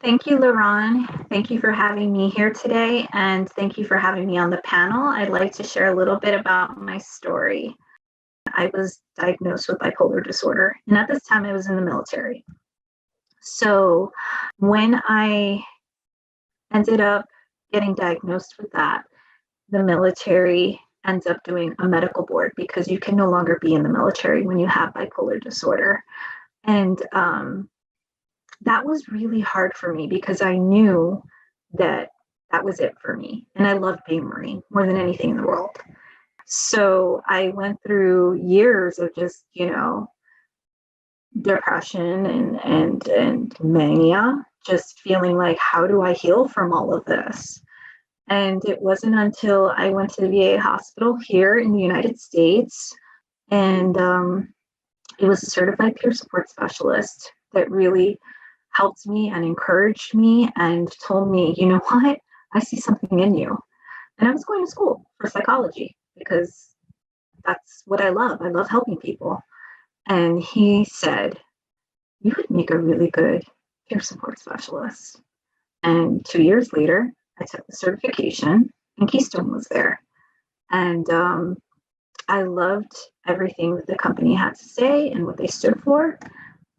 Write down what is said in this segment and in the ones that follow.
Thank you, Laron. Thank you for having me here today, and thank you for having me on the panel. I'd like to share a little bit about my story. I was diagnosed with bipolar disorder, and at this time I was in the military. So when I ended up getting diagnosed with that, the military ends up doing a medical board because you can no longer be in the military when you have bipolar disorder. And that was really hard for me because I knew that that was it for me. And I loved being a Marine more than anything in the world. So I went through years of just, depression and mania, just feeling like, how do I heal from all of this? And it wasn't until I went to the VA hospital here in the United States, and it was a certified peer support specialist that really helped me and encouraged me and told me, you know what, I see something in you. And I was going to school for psychology because that's what I love. I love helping people. And he said, you would make a really good peer support specialist. And 2 years later, I took the certification and Keystone was there. And I loved everything that the company had to say and what they stood for.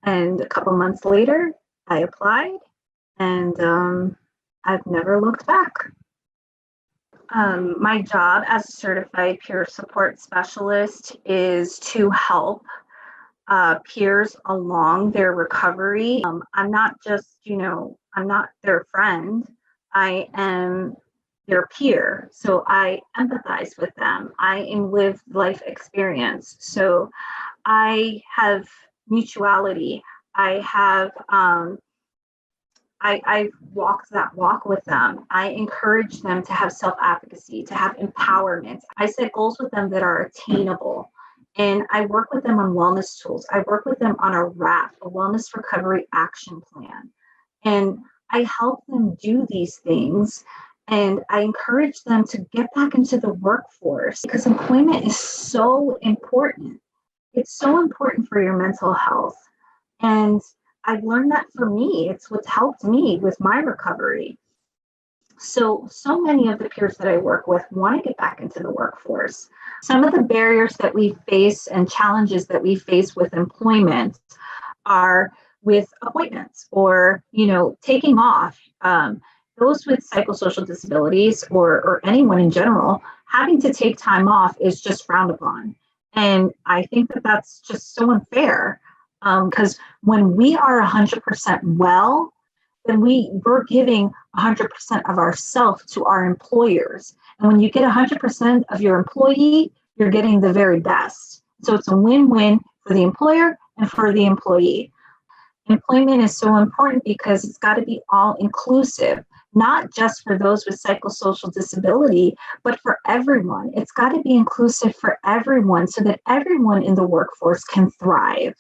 And a couple months later, I applied and I've never looked back. My job as a certified peer support specialist is to help peers along their recovery. I'm not just, I'm not their friend. I am their peer. So I empathize with them. I am lived life experience. So I have mutuality. I have, I walked that walk with them. I encourage them to have self-advocacy, to have empowerment. I set goals with them that are attainable. And I work with them on wellness tools. I work with them on a RAP, a wellness recovery action plan. And I help them do these things. And I encourage them to get back into the workforce because employment is so important. It's so important for your mental health. And I've learned that for me, it's what's helped me with my recovery. So many of the peers that I work with want to get back into the workforce. Some of the barriers that we face and challenges that we face with employment are with appointments or, taking off. Those with psychosocial disabilities or anyone in general, having to take time off is just frowned upon. And I think that that's just so unfair because when we are 100% well, then we're giving 100% of ourself to our employers. And when you get 100% of your employee, you're getting the very best. So it's a win-win for the employer and for the employee. Employment is so important because it's got to be all inclusive, not just for those with psychosocial disability, but for everyone. It's got to be inclusive for everyone so that everyone in the workforce can thrive.